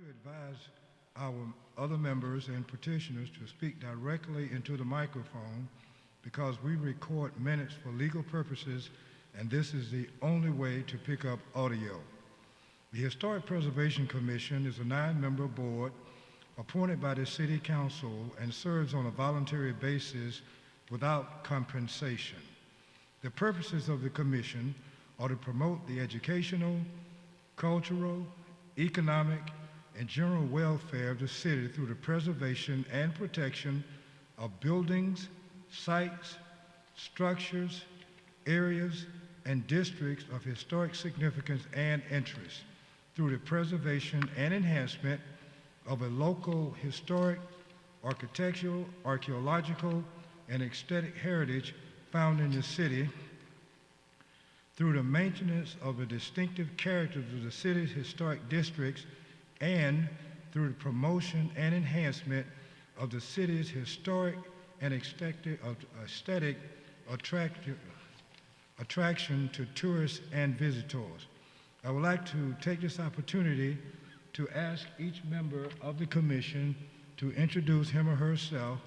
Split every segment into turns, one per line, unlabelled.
to advise our other members and petitioners to speak directly into the microphone because we record minutes for legal purposes, and this is the only way to pick up audio. The Historic Preservation Commission is a 9-member board appointed by the City Council and serves on a voluntary basis without compensation. The purposes of the commission are to promote the educational, cultural, economic, and general welfare of the city through the preservation and protection of buildings, sites, structures, areas, and districts of historic significance and interest, through the preservation and enhancement of a local historic, architectural, archaeological, and aesthetic heritage found in the city, through the maintenance of the distinctive characters of the city's historic districts, and through the promotion and enhancement of the city's historic and aesthetic attraction to tourists and visitors. I would like to take this opportunity to ask each member of the commission to introduce him or herself.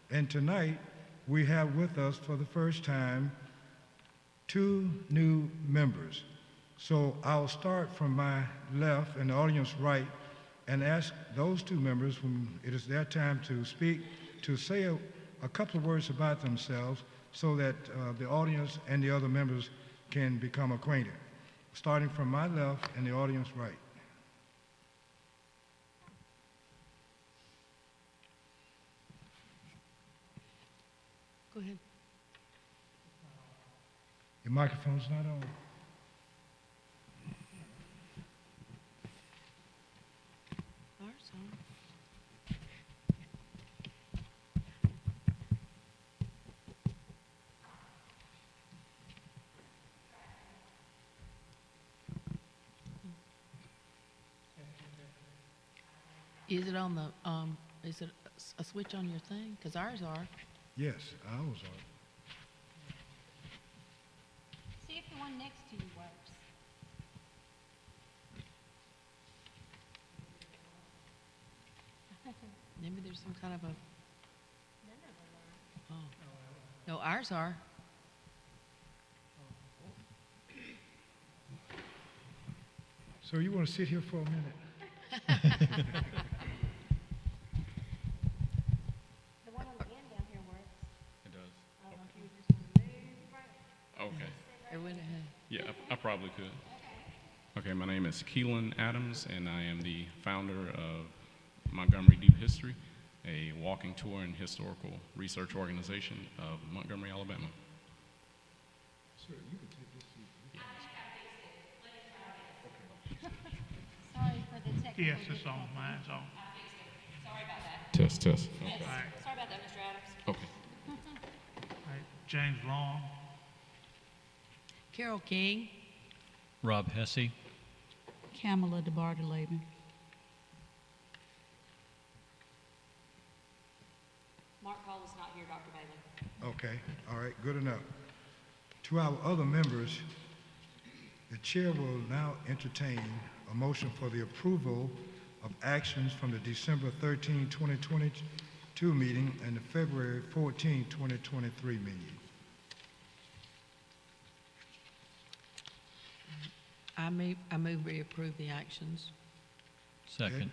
And tonight, we have with us for the first time 2 new members. So I'll start from my left and the audience right and ask those 2 members, when it is their time to speak, to say a couple of words about themselves so that the audience and the other members can become acquainted. Starting from my left and the audience right.
Go ahead.
Your microphone's not on.
Ours on. Is it on the, is it a switch on your thing? Because ours are.
Yes, ours are.
See if the one next to you works.
Maybe there's some kind of a,
None of them are.
oh. No, ours are.
So you want to sit here for a minute?
The one on the end down here works.
It does.
You just move right.
Okay.
It went ahead.
Yeah, I probably could. Okay, my name is Keelan Adams, and I am the founder of Montgomery Deep History, a walking tour and historical research organization of Montgomery, Alabama.
Sir, you can take this seat.
Sorry for the technical.
Yes, it's on. Mine's on.
Sorry about that.
Test. Okay.
All right.
Sorry about that, Mr. Adams.
Okay.
All right. James Long.
Carole King.
Rob Hesse.
Camilla Debardelaben.
Mark Hall is not here, Dr. Bailey.
Okay, all right, good enough. To our other members, the chair will now entertain a motion for the approval of actions from the December 13, 2022 meeting and the February 14, 2023 meeting.
I move we approve the actions.
Second.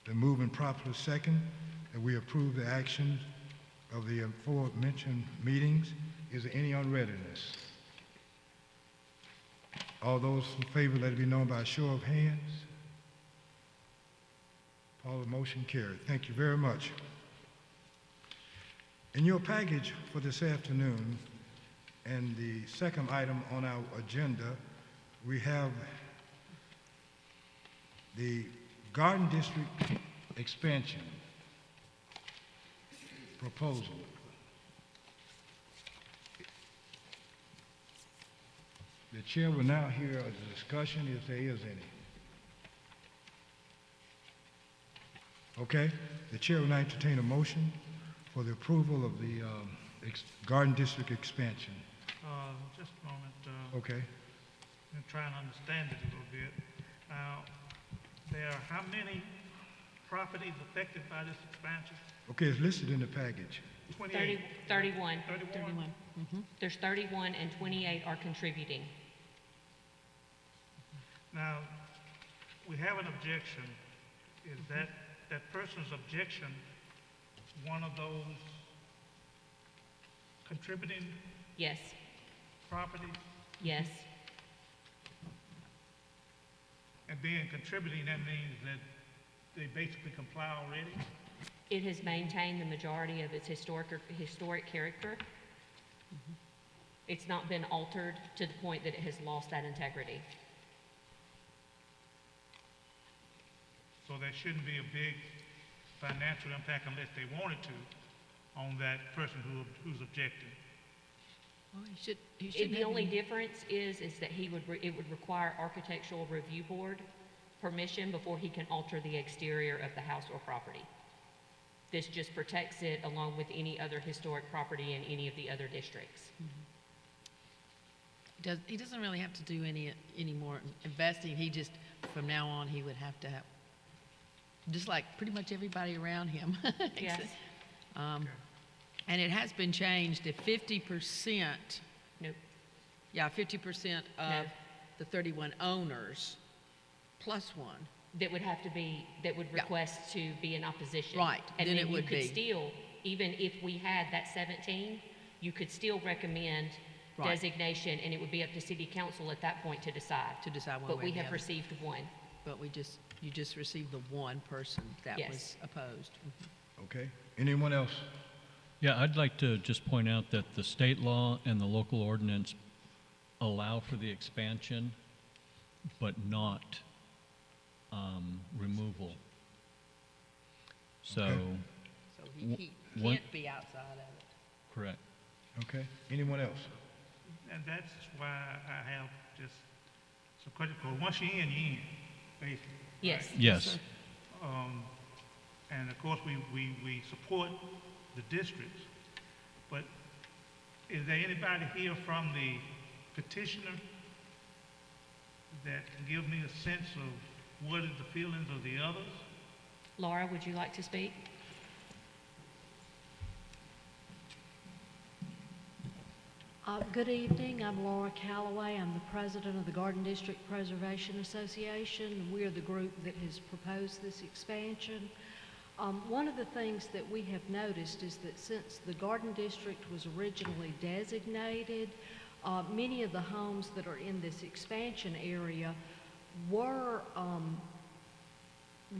The move and properly second that we approve the actions of the aforementioned meetings. Is there any unreadiness? All those in favor, let it be known by a show of hands. All the motion carried. Thank you very much. In your package for this afternoon, and the second item on our agenda, we have the Garden District expansion proposal. The chair will now hear a discussion if there is any. Okay, the chair will now entertain a motion for the approval of the Garden District expansion.
Just a moment.
Okay,
I'm trying to understand it a little bit. Now, there are how many properties affected by this expansion?
Okay, it's listed in the package.
28.
31.
31?
There's 31 and 28 are contributing.
Now, we have an objection. Is that person's objection one of those contributing
Yes,
properties?
yes,
And being contributing, that means that they basically comply already?
it has maintained the majority of its historic character. It's not been altered to the point that it has lost that integrity.
So there shouldn't be a big financial impact unless they wanted to on that person who's objecting.
Well, he shouldn't
The
have
only
any-
difference is that it would require Architectural Review Board permission before he can alter the exterior of the house or property. This just protects it along with any other historic property in any of the other districts.
He doesn't really have to do any more investing. He just, from now on, he would have to have, just like pretty much everybody around him.
Yes.
And it has been changed if 50%,
Nope.
50%
No.
of the 31 owners plus one.
That would have to be, that would
Yeah.
request to be in opposition.
Right,
And
then
then
it
you
would
could
be.
still, even if we had that 17, you could still recommend
Right.
designation, and it would be up to city council at that point to decide.
To decide one
But
way
we
or the
have
other.
received one.
But you just received the one person that
Yes.
was opposed.
Okay. Anyone else?
Yeah, I'd like to just point out that the state law and the local ordinance allow for the expansion, but not removal. So,
Okay.
So
W-
he
one-
can't be outside of it.
correct.
Okay. Anyone else?
And that's why I have just some questions. Because once you're in, basically.
Yes.
right?
Yes.
And of course, we support the districts. But is there anybody here from the petitioner that can give me a sense of what is the feelings of the others?
Laura, would you like to speak?
Good evening. I'm Laura Calloway. I'm the president of the Garden District Preservation Association. We're the group that has proposed this expansion. One of the things that we have noticed is that since the Garden District was originally designated, many of the homes that are in this expansion area were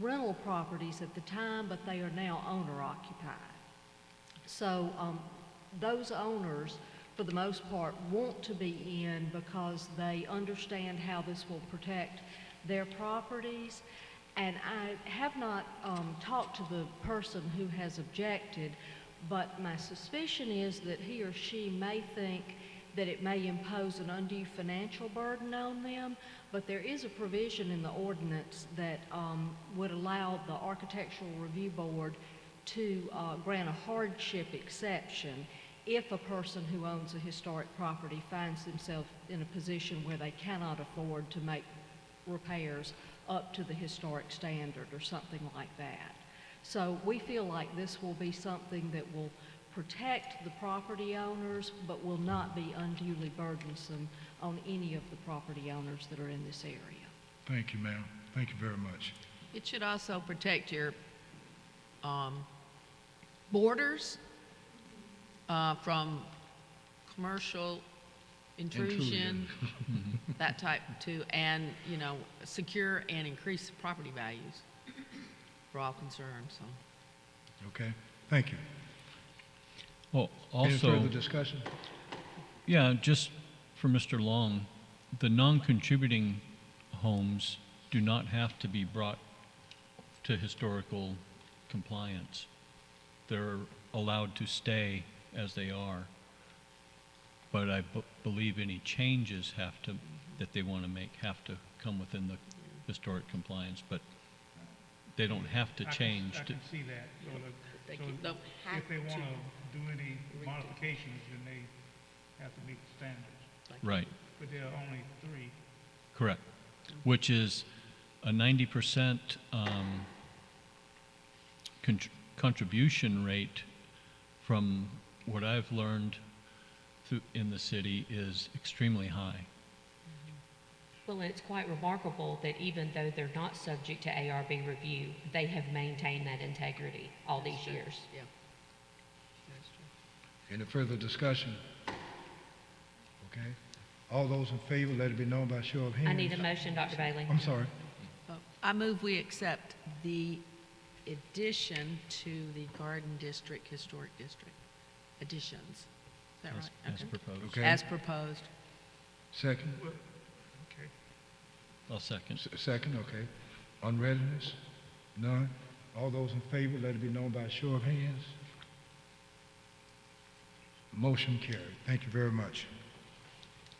rental properties at the time, but they are now owner-occupied. So those owners, for the most part, want to be in because they understand how this will protect their properties. And I have not talked to the person who has objected, but my suspicion is that he or she may think that it may impose an undue financial burden on them, but there is a provision in the ordinance that would allow the Architectural Review Board to grant a hardship exception if a person who owns a historic property finds themselves in a position where they cannot afford to make repairs up to the historic standard or something like that. So we feel like this will be something that will protect the property owners, but will not be unduly burdensome on any of the property owners that are in this area.
Thank you, ma'am. Thank you very much.
It should also protect your borders from commercial intrusion, that type too, and, secure and increase property values for all concerned, so.
Okay. Thank you.
Well,
Any
also,
further discussion?
yeah, just for Mr. Long, the non-contributing homes do not have to be brought to historical compliance. They're allowed to stay as they are. But I believe any changes that they want to make have to come within the historic compliance, but they don't have to change.
I can see that.
They
So
don't have
if they want
to.
to do any modifications, then they have to meet the standards.
Right,
But there are only 3.
correct. Which is a 90% contribution rate, from what I've learned in the city, is extremely high.
Well, and it's quite remarkable that even though they're not subject to ARB review, they have maintained that integrity all these years.
Yeah. That's true.
Any further discussion? Okay. All those in favor, let it be known by show of hands.
I need a motion, Dr. Bailey.
I'm sorry.
I move we accept the addition to the Garden District Historic District. Additions. Is that right?
As proposed.
Okay.
As proposed.
Second?
Okay.
I'll second.
Second, okay. On readiness? None? All those in favor, let it be known by show of hands. Motion carried. Thank you very much.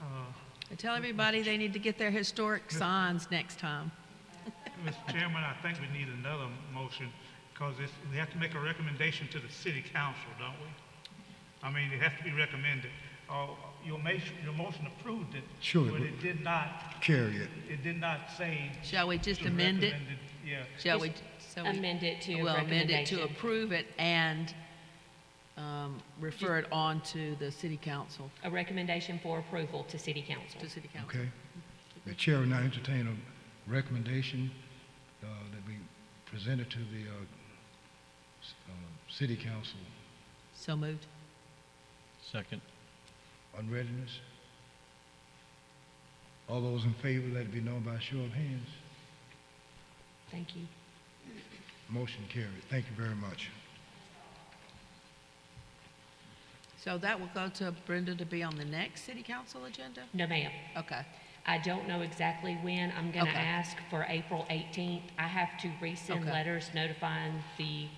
I tell everybody they need to get their historic signs next time.
Mr. Chairman, I think we need another motion, because we have to make a recommendation to the city council, don't we? I mean, it has to be recommended. Your motion approved it.
Sure.
But it did not,
Carry it.
it did not say.
Shall we just
to
amend it?
recommend Yeah.
Shall we? so we-
Amend it to
We'll amend it to
recommendation.
approve it and refer it on to the city council,
A recommendation for approval to city council.
to city council.
Okay. The chair will now entertain a recommendation that be presented to the city council
So moved.
Second.
on readiness. All those in favor, let it be known by show of hands.
Thank you.
Motion carried. Thank you very much.
So that will go to Brenda to be on the next city council agenda?
No, ma'am.
Okay.
I don't know exactly when. I'm going to
Okay.
ask for April 18th. I have to resend
Okay.
letters notifying the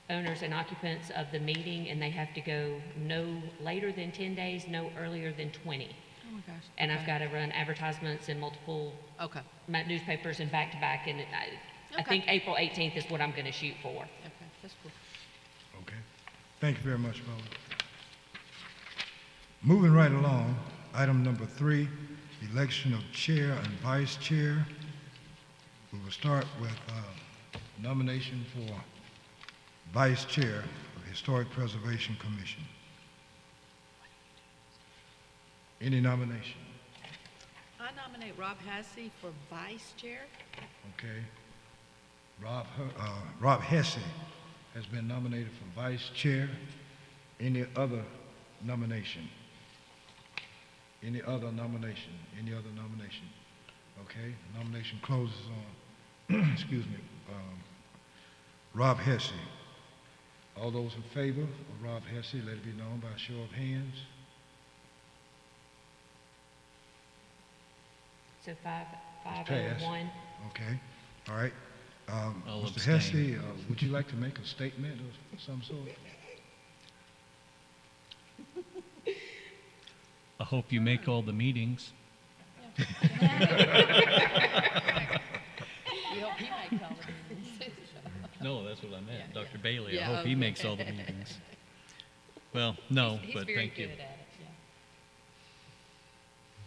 owners and occupants of the meeting, and they have to go no later than 10 days, no earlier than 20.
Oh, my gosh.
And I've
Okay.
got to run advertisements in multiple
Okay,
newspapers and back-to-back, and I
Okay.
think April 18th is what I'm going to shoot for.
okay, that's cool.
Okay. Thank you very much, Paula. Moving right along, item number 3, election of chair and vice chair. We will start with nomination for vice chair of Historic Preservation Commission. Any nomination?
I nominate Rob Hassey for vice chair.
Okay. Rob Hesse has been nominated for vice chair. Any other nomination? Any other nomination? Any other nomination? Okay, nomination closes on, excuse me, Rob Hesse. All those in favor of Rob Hesse, let it be known by a show of hands.
So five
It's
over
passed.
one.
Okay, all right.
I'll
Mr.
abstain.
Hesse, would you like to make a statement of some sort?
I hope you make all the meetings.
You hope he makes all the meetings.
No, that's what I meant.
Yeah,
Dr. Bailey, I
Yeah,
hope he
okay.
makes all the meetings. Well, no,
He's
but
very
thank you.
good at it, yeah.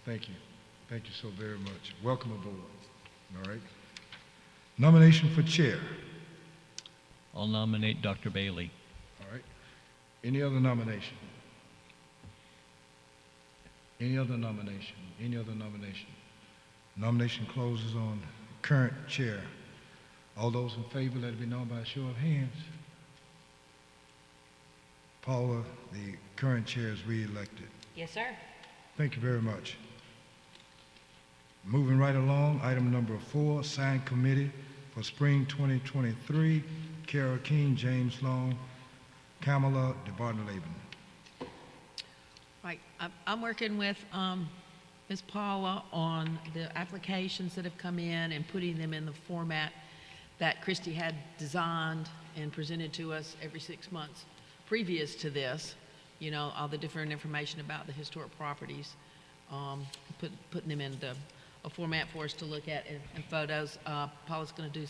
Thank you. Thank you so very much. Welcome aboard. All right. Nomination for chair.
I'll nominate Dr. Bailey.
All right. Any other nomination? Any other nomination? Any other nomination? Nomination closes on current chair. All those in favor, let it be known by a show of hands. Paula, the current chair, is re-elected.
Yes, sir.
Thank you very much. Moving right along, item number 4, signed committee for spring 2023, Carole King, James Long, Camilla Debardelaben.
Right, I'm working with Ms. Paula on the applications that have come in and putting them in the format that Christie had designed and presented to us every 6 months previous to this, you know, all the different information about the historic properties, putting them into a format for us to look at and photos. Paula's going to do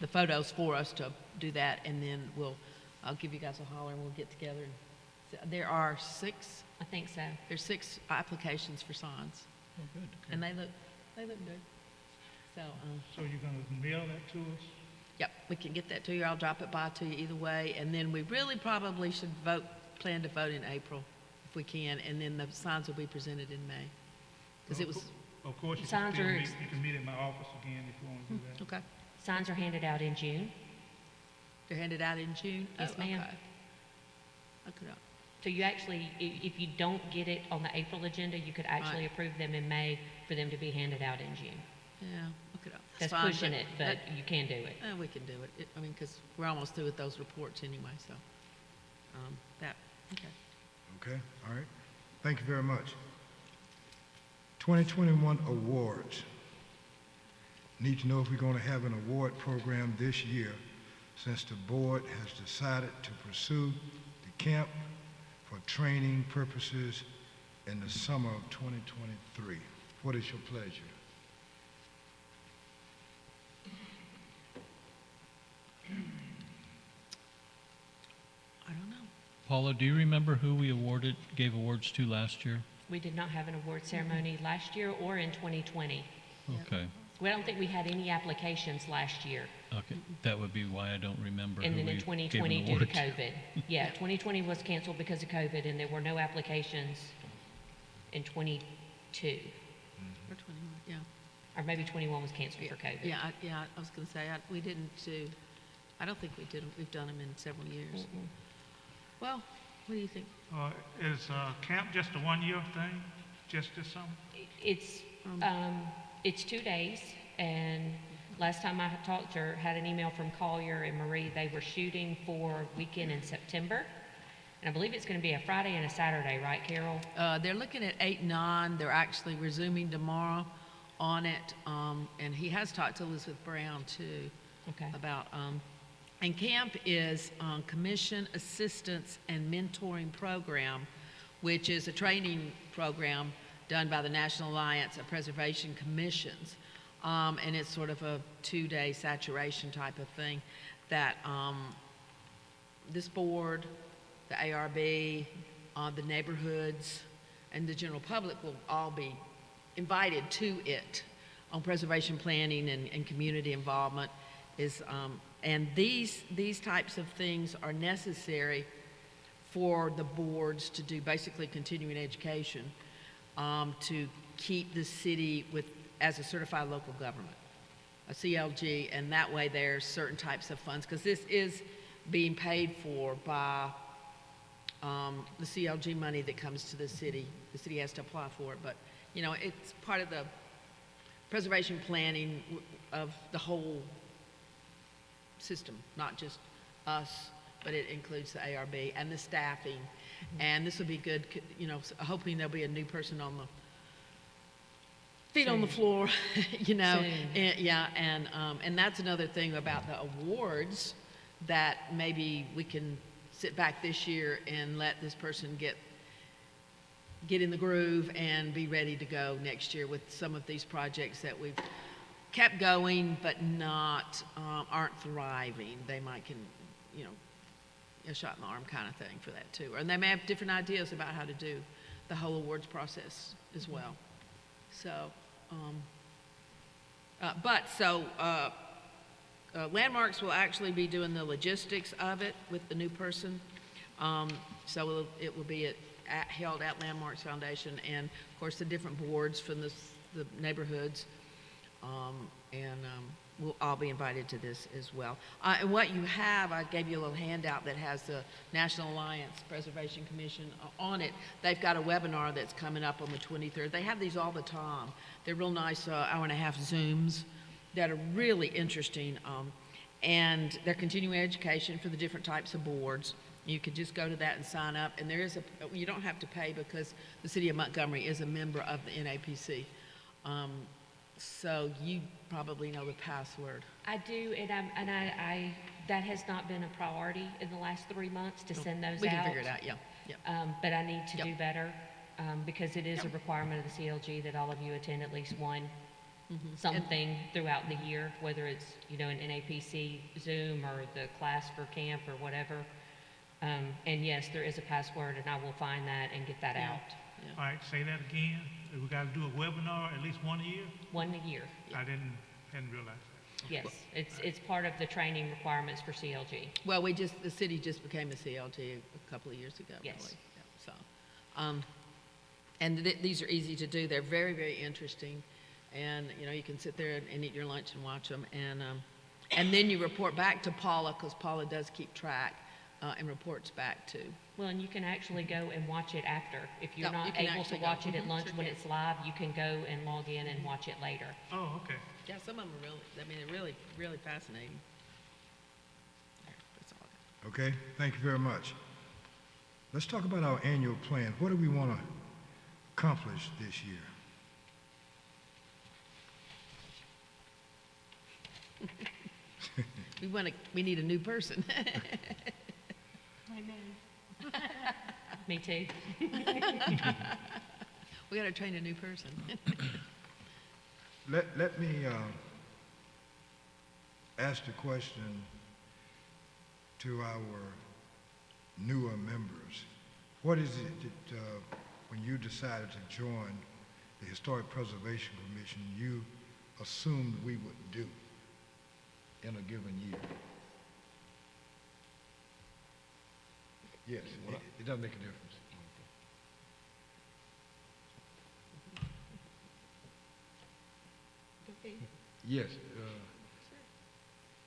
the photos for us to do that, and then I'll give you guys a holler and we'll get together. There are 6.
I think so.
There's 6 applications for signs,
Oh, good.
and they look good. So,
So you're gonna mail that to us?
yep, we can get that to you. I'll drop it by to you either way. And then we really probably should plan to vote in April if we can. And then the signs will be presented in May. Because it was,
Of course, you can
Signs
still
are
meet,
ex-
you can meet at my office again if you want to do that.
okay.
Signs are handed out in June.
They're handed out in June?
Yes,
Oh,
ma'am.
okay. Look it up.
So you actually, if you don't get it on the April agenda, you could actually
Right.
approve them in May for them to be handed out in June.
Yeah, look it up.
That's
fine,
pushing it, but you can do it.
We can do it. I mean, because we're almost through with those reports anyway, so, okay.
Okay, all right. Thank you very much. 2021 awards. Need to know if we're going to have an award program this year, since the board has decided to pursue the camp for training purposes in the summer of 2023. What is your pleasure?
I don't know.
Paula, do you remember who we gave awards to last year?
We did not have an award ceremony last year or in 2020.
Okay,
We don't think we had any applications last year.
okay, that would be why I don't remember who
And
we
then in
gave an
2020 due to
award
COVID. Yeah, 2020 was canceled because of COVID, and there were no applications in 22.
Or 21, yeah.
Or maybe 21 was canceled for COVID.
Yeah, I was going to say, we didn't do, I don't think we did them. We've done them in several years.
Mm-mm.
Well, what do you think?
Is camp just a one-year thing, just this summer?
It's 2 days, and last time I had talked to her, had an email from Collier and Marie, they were shooting for a weekend in September. And I believe it's gonna be a Friday and a Saturday, right, Carol?
They're looking at 8, 9. They're actually resuming tomorrow on it. And he has talked to Elizabeth Brown too
Okay.
about, and camp is Commission Assistance and Mentoring Program, which is a training program done by the National Alliance of Preservation Commissions. And it's sort of a 2-day saturation type of thing that this board, the ARB, the neighborhoods, and the general public will all be invited to it on preservation planning and community involvement is, and these types of things are necessary for the boards to do basically continuing education, to keep the city as a certified local government, a CLG, and that way there's certain types of funds, because this is being paid for by the CLG money that comes to the city. The city has to apply for it, but, you know, it's part of the preservation planning of the whole system, not just us, but it includes the ARB and the staffing. And this will be good, you know, hoping there'll be a new person on the feet on the floor, you know.
Soon.
Yeah, and that's another thing about the awards, that maybe we can sit back this year and let this person get in the groove and be ready to go next year with some of these projects that we've kept going but aren't thriving. They might you know, a shot in the arm kind of thing for that too. And they may have different ideas about how to do the whole awards process as well. So, Landmarks will actually be doing the logistics of it with the new person. So it will be held at Landmarks Foundation, and of course the different boards from the neighborhoods, we'll all be invited to this as well. And what you have, I gave you a little handout that has the National Alliance Preservation Commission on it. They've got a webinar that's coming up on the 23rd. They have these all the time. They're real nice hour-and-a-half Zooms that are really interesting. And they're continuing education for the different types of boards. You could just go to that and sign up. And you don't have to pay because the city of Montgomery is a member of the NAPC. So you probably know the password.
I do, and I that has not been a priority in the last 3 months to send those out.
We can figure it out, yeah.
But I need to
Yep.
do better, because it is a requirement of the CLG that all of you attend at least one something throughout the year, whether it's, you know, an NAPC Zoom or the class for camp or whatever. And yes, there is a password, and I will find that and get that out.
All right, say that again. We got to do a webinar at least one a year?
One a year.
I didn't Hadn't realized that.
Yes, it's part of the training requirements for CLG.
Well, the city just became a CLT a couple of years ago,
Yes.
really. Yeah, so, and these are easy to do. They're very, very interesting. And, you know, you can sit there and eat your lunch and watch them. And then you report back to Paula, because Paula does keep track and reports back to.
Well, and you can actually go and watch it after. If you're
No, you
not
can
able to
actually go.
watch it at lunch
Sure
when
can.
it's live, you can go and log in and watch it later.
Oh, okay.
Yeah, some of them are really, I mean, they're really, really fascinating. There, that's all I got.
Okay, thank you very much. Let's talk about our annual plan. What do we want to accomplish this year?
We need a new person.
Me too.
We got to train a new person.
Let me ask the question to our newer members. What is it that, when you decided to join the Historic Preservation Commission, you assumed we would do in a given year? Yes, it does make a difference. Yes.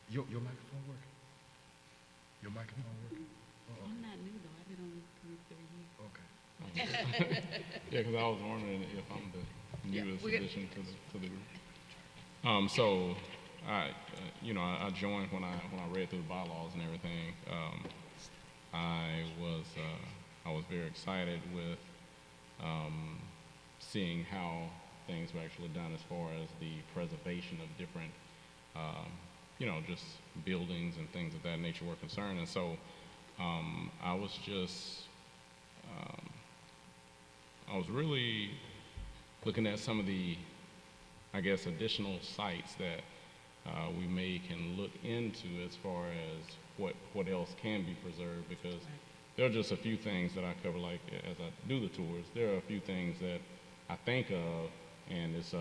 Your microphone working? Your microphone working?
I'm not new though, I've been on the 23 years.
Okay.
Yeah, because I was wondering if I'm the
Yeah,
newest
we get-
addition to the group. So, I joined when I read through the bylaws and everything. I was very excited with seeing how things were actually done as far as the preservation of different, just buildings and things of that nature were concerned. And so I was really looking at some of the, I guess, additional sites that we can look into as far as what else can be preserved, because there are just a few things that I cover, like as I do the tours, there are a few things that I think of, and it's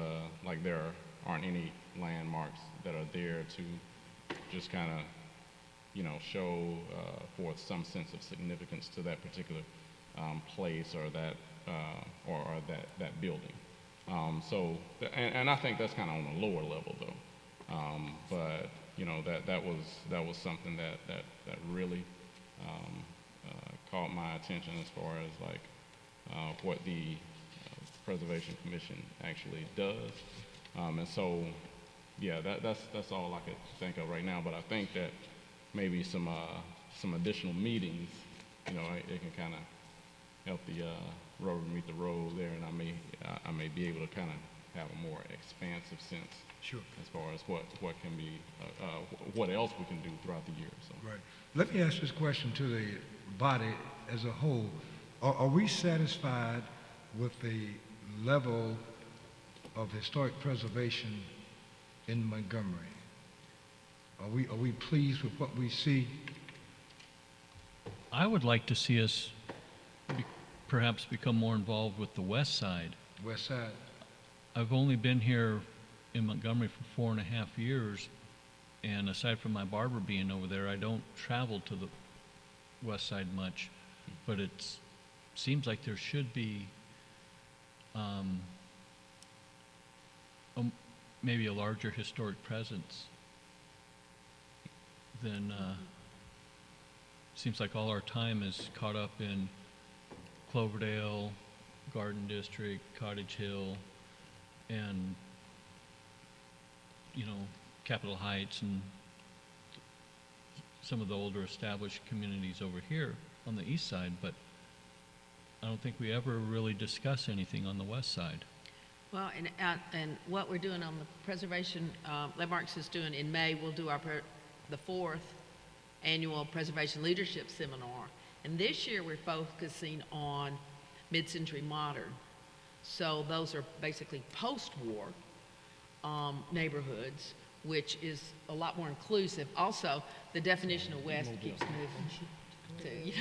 like there aren't any landmarks that are there to just kind of, show forth some sense of significance to that particular place or that that building. And I think that's kind of on a lower level though. But that was something that really caught my attention as far as like what the Preservation Commission actually does. And so, yeah, that's all I could think of right now. But I think that maybe some additional meetings, it can kind of help the rubber meet the road there, and I may be able to kind of have a more expansive sense.
Sure.
As far as what can be, what else we can do throughout the year. So.
Right. Let me ask this question to the body as a whole. Are we satisfied with the level of historic preservation in Montgomery? Are we pleased with what we see?
I would like to see us perhaps become more involved with the west side.
West Side?
I've only been here in Montgomery for 4.5 years, and aside from my barber being over there, I don't travel to the west side much, but it seems like there should be maybe a larger historic presence than seems like all our time is caught up in Cloverdale, Garden District, Cottage Hill, and Capitol Heights and some of the older established communities over here on the east side, but I don't think we ever really discuss anything on the west side.
Well, and what we're doing on the preservation, Landmarks is doing in May, we'll do the 4th annual Preservation Leadership Seminar. And this year we're focusing on mid-century modern. So those are basically post-war neighborhoods, which is a lot more inclusive. Also, the definition of West keeps moving.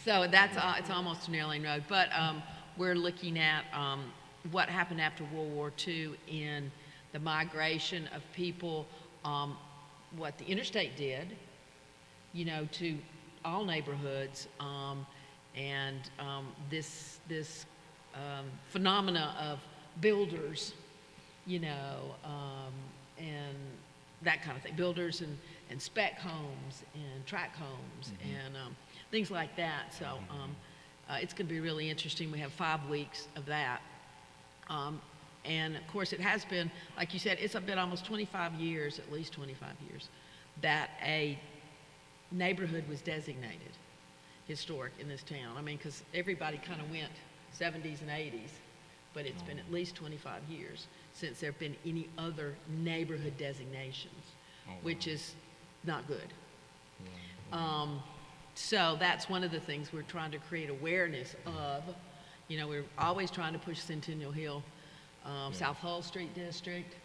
So it's almost a narrowing road. But we're looking at what happened after World War II in the migration of people, what the interstate did, you know, to all neighborhoods, and this phenomena of builders, you know, and that kind of thing, builders and spec homes and tract homes and things like that. So it's going to be really interesting. We have 5 weeks of that. And of course, it has been, like you said, it's been almost 25 years, at least 25 years, that a neighborhood was designated historic in this town. I mean, because everybody kind of went 70s and 80s, but it's been at least 25 years since there have been any other neighborhood designations, which is not good. So that's one of the things we're trying to create awareness of. You know, we're always trying to push Centennial Hill, South Hull Street District.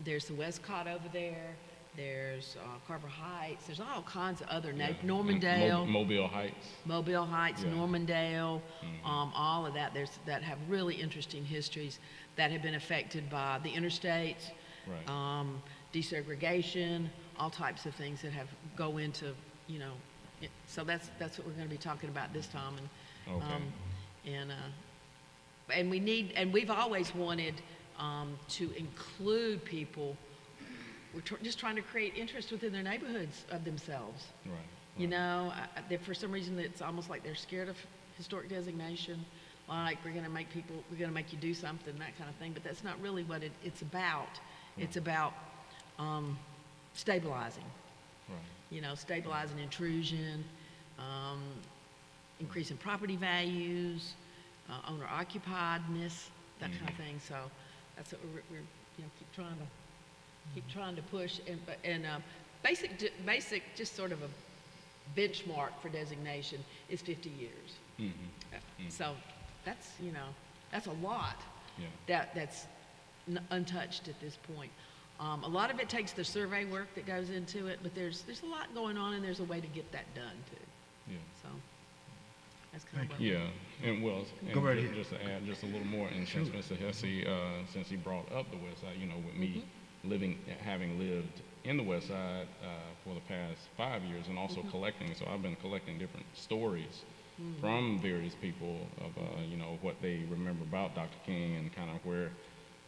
There's the Westcott over there. There's Carver Heights. There's all kinds of other Normandale.
Mobile Heights.
Mobile Heights,
Yeah.
Normandale, all of that. That have really interesting histories that have been affected by the interstates,
Right.
desegregation, all types of things that have go into, you know. So that's what we're going to be talking about this time. And
Okay.
and we've always wanted to include people. We're just trying to create interest within their neighborhoods of themselves.
Right.
You know, for some reason, it's almost like they're scared of historic designation, like we're going to make you do something, that kind of thing. But that's not really what it's about.
Right.
It's about stabilizing.
Right.
You know, stabilizing intrusion, increasing property values, owner occupiedness, that kind of thing. So that's what we're you know keep trying to push, and basic just sort of a benchmark for designation is 50 years. So that's, you know, that's a lot.
Yeah.
That's untouched at this point. A lot of it takes the survey work that goes into it, but there's a lot going on, and there's a way to get that done too.
Yeah.
So that's kind of what
Yeah, and well, and
Go right ahead.
just to add just a little more, and since Mr. Hesse, since he brought up the West Side, you know, with me having lived in the West Side for the past 5 years, and also collecting, so I've been collecting different stories from various people of, you know, what they remember about Dr. King, and kind of where,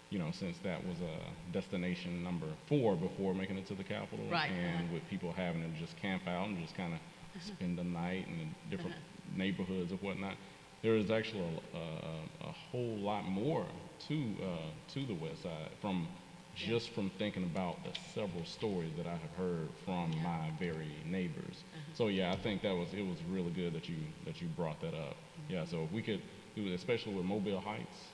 you know, since that was a destination number 4 before making it to the Capitol,
Right.
and with people having to just camp out and just kind of spend the night in the different neighborhoods or whatnot. There is actually a whole lot more to the West Side from thinking about the several stories that I have heard from my very neighbors. So yeah, I think it was really good that you brought that up. Yeah, so if we could do it, especially with Mobile Heights,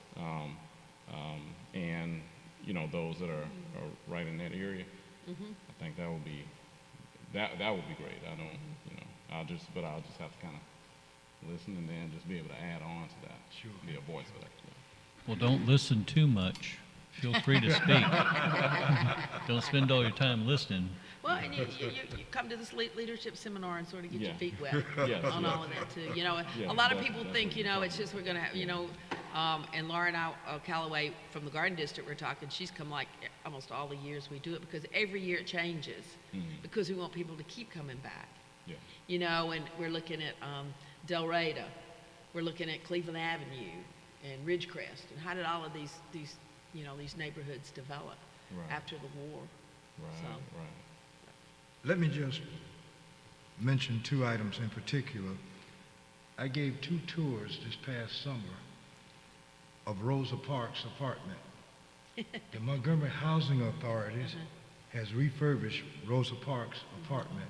and you know, those that are right in that area, I think that would be great. I don't, you know, I'll just have to kind of listen and then just be able to add on to that.
Sure.
Be a voice for that.
Well, don't listen too much. Feel free to speak. Don't spend all your time listening.
Well, and you come to this leadership seminar and sort of get your
Yeah.
feet wet
Yes,
on
yes.
all of that too. You know,
Yeah,
a lot of
that's-
people
that's
think,
what
you
we're
know,
talking
it's just we're going to have, you know, and Laura and I, Callaway from the Garden District, we're talking, she's come like almost all the years we do it, because every year it changes, because we want people to keep coming back.
Yeah.
You know, and we're looking at Del Reyta, we're looking at Cleveland Avenue and Ridgecrest, and how did all of these you know, these neighborhoods develop
Right.
after the war?
Right.
So.
Right.
Let me just mention 2 items in particular. I gave 2 tours this past summer of Rosa Parks apartment. The Montgomery Housing Authorities has refurbished Rosa Parks apartment,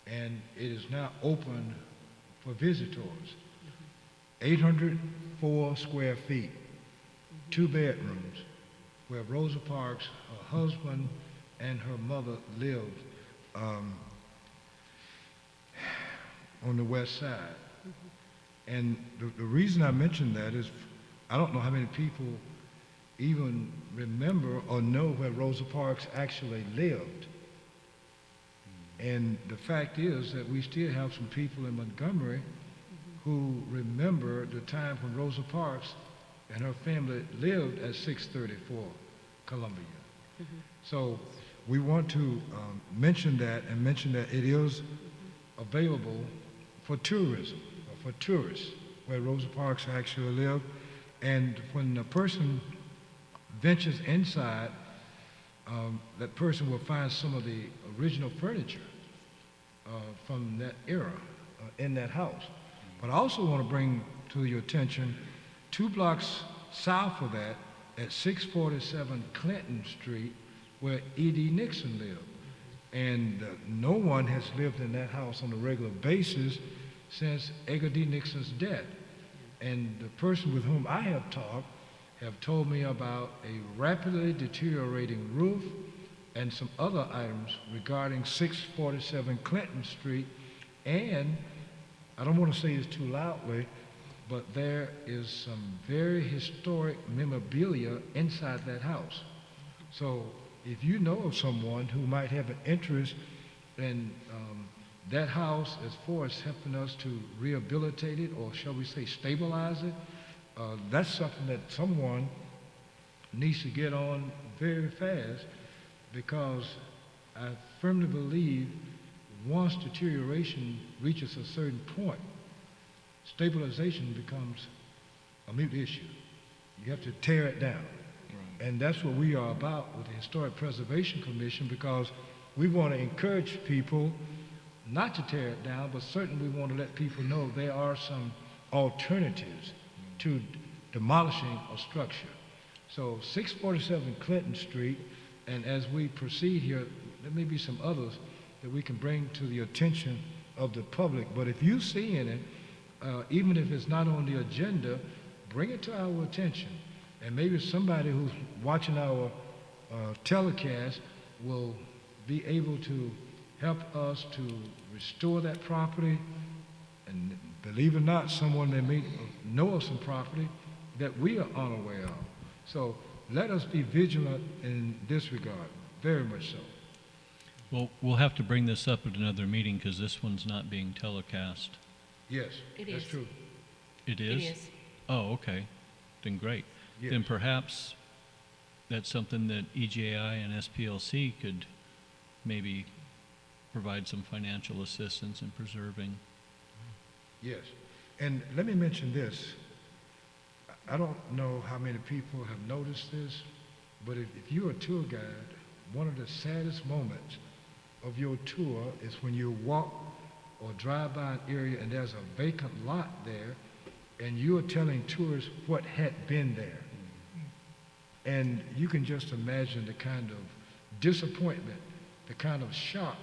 and it is now open for visitors. 804 square feet, 2 bedrooms, where Rosa Parks, her husband, and her mother lived on the west side. And the reason I mention that is I don't know how many people even remember or know where Rosa Parks actually lived. And the fact is that we still have some people in Montgomery who remember the time when Rosa Parks and her family lived at 634 Columbia. So we want to mention that and mention that it is available for tourism, or for tourists, where Rosa Parks actually live. And when a person ventures inside, that person will find some of the original furniture from that era in that house. But I also want to bring to your attention 2 blocks south of that at 647 Clinton Street, where E.D. Nixon lived. And no one has lived in that house on a regular basis since Edgar D. Nixon's death. And the person with whom I have talked have told me about a rapidly deteriorating roof and some other items regarding 647 Clinton Street. And I don't want to say this too loudly, but there is some very historic memorabilia inside that house. So if you know of someone who might have an interest in that house as far as helping us to rehabilitate it, or shall we say stabilize it, that's something that someone needs to get on very fast, because I firmly believe once deterioration reaches a certain point, stabilization becomes a moot issue. You have to tear it down. And that's what we are about with the Historic Preservation Commission, because we want to encourage people not to tear it down, but certainly we want to let people know there are some alternatives to demolishing a structure. So 647 Clinton Street, and as we proceed here, there may be some others that we can bring to the attention of the public. But if you see in it, even if it's not on the agenda, bring it to our attention. And maybe somebody who's watching our telecast will be able to help us to restore that property. And believe it or not, someone that may know of some property that we are unaware of. So let us be vigilant in this regard, very much so.
Well, we'll have to bring this up at another meeting because this one's not being telecast.
Yes,
It
that's
is.
true.
It is?
It is.
Oh, okay. Then great.
Yes.
Then perhaps that's something that EJI and SPLC could maybe provide some financial assistance in preserving.
Yes. And let me mention this. I don't know how many people have noticed this, but if you're a tour guide, one of the saddest moments of your tour is when you walk or drive by an area and there's a vacant lot there, and you're telling tourists what had been there. And you can just imagine the kind of disappointment, the kind of shock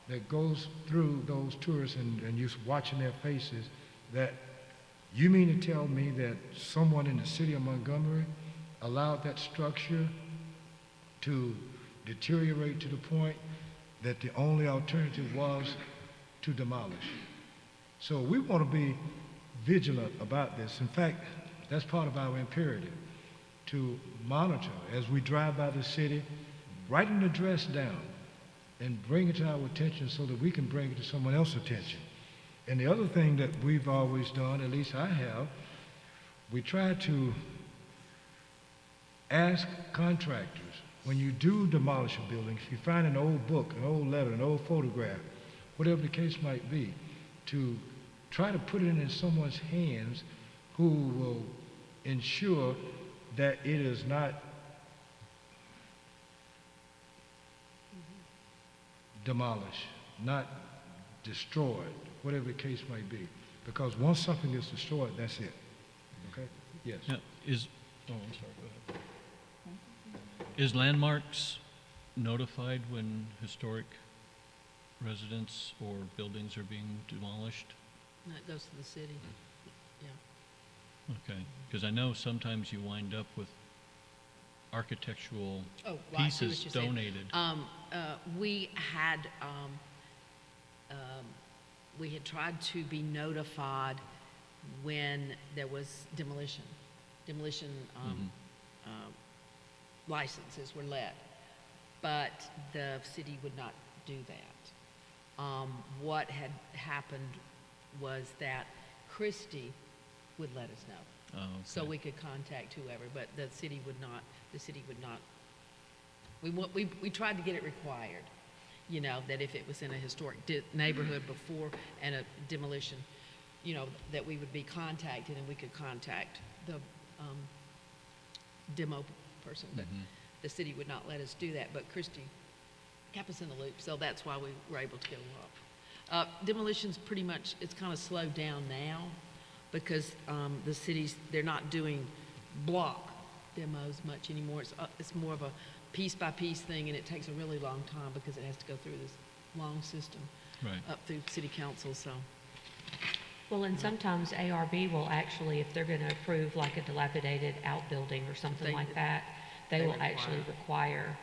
that goes through those tourists, and you're watching their faces, that you mean to tell me that someone in the city of Montgomery allowed that structure to deteriorate to the point that the only alternative was to demolish? So we want to be vigilant about this. In fact, that's part of our imperative, to monitor as we drive by the city, write an address down and bring it to our attention so that we can bring it to someone else's attention. And the other thing that we've always done, at least I have, we try to ask contractors, when you do demolish a building, if you find an old book, an old letter, an old photograph, whatever the case might be, to try to put it in someone's hands who will ensure that it is not demolished, not destroyed, whatever the case might be. Because once something is destroyed, that's it. Okay? Yes.
Now, I'm sorry, go ahead. Is Landmarks notified when historic residents or buildings are being demolished?
That goes to the city. Yeah.
Okay, because I know sometimes you wind up with architectural
Oh, right, I see what
pieces
you're saying.
donated.
We had tried to be notified when there was demolition. Licenses were let, but the city would not do that. What had happened was that Christie would let us know.
Oh,
So
okay.
we could contact whoever, but the city would not We tried to get it required, you know, that if it was in a historic neighborhood before and a demolition, you know, that we would be contacted and we could contact the demo person, but the city would not let us do that, but Christie kept us in the loop, so that's why we were able to go up. Demolition's pretty much, it's kind of slowed down now because the cities, they're not doing block demos much anymore. It's more of a piece-by-piece thing, and it takes a really long time because it has to go through this long system
Right.
up through city council, so.
Well, and sometimes ARB will actually, if they're going to approve like a dilapidated outbuilding or something like that, they will actually require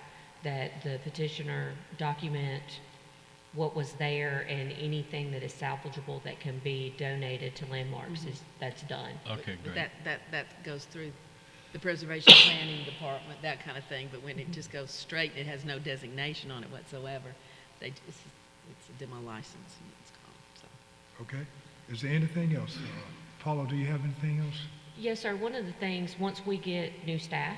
that the petitioner document what was there and anything that is salvageable that can be donated to landmarks that's done.
Okay,
But
great.
that goes through the preservation planning department, that kind of thing, but when it just goes straight, it has no designation on it whatsoever. It's a demo license, and it's called, so.
Okay. Is there anything else? Paula, do you have anything else?
Yes, sir. One of the things, once we get new staff,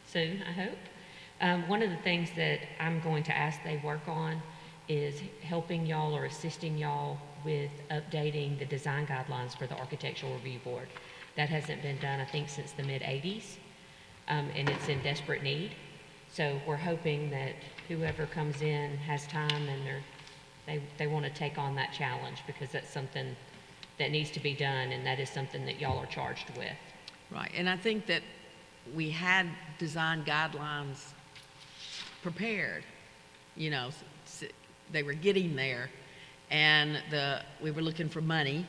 soon, I hope, one of the things that I'm going to ask they work on is helping y'all or assisting y'all with updating the design guidelines for the Architectural Review Board. That hasn't been done, I think, since the mid-'80s, and it's in desperate need. So we're hoping that whoever comes in has time and they want to take on that challenge, because that's something that needs to be done, and that is something that y'all are charged with.
Right, and I think that we had design guidelines prepared, you know, they were getting there, and we were looking for money,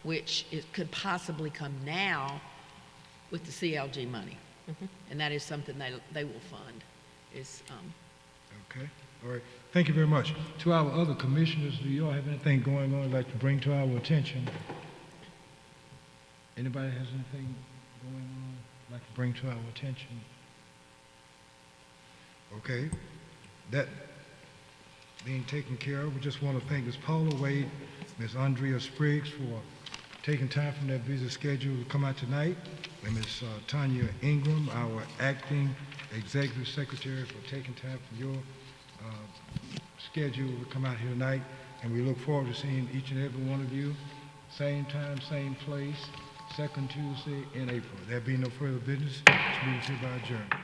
which it could possibly come now with the CLG money. And that is something they will fund, is,
Okay. All right. Thank you very much. To our other commissioners, do you all have anything going on you'd like to bring to our attention? Anybody has anything going on like to bring to our attention? Okay. That being taken care of, we just want to thank Ms. Paula Wade, Ms. Andrea Spriggs for taking time from their busy schedule to come out tonight, and Ms. Tanya Ingram, our acting executive secretary, for taking time from your schedule to come out here tonight. And we look forward to seeing each and every one of you, same time, same place, second Tuesday in April. There be no further business. This meeting is hereby adjourned.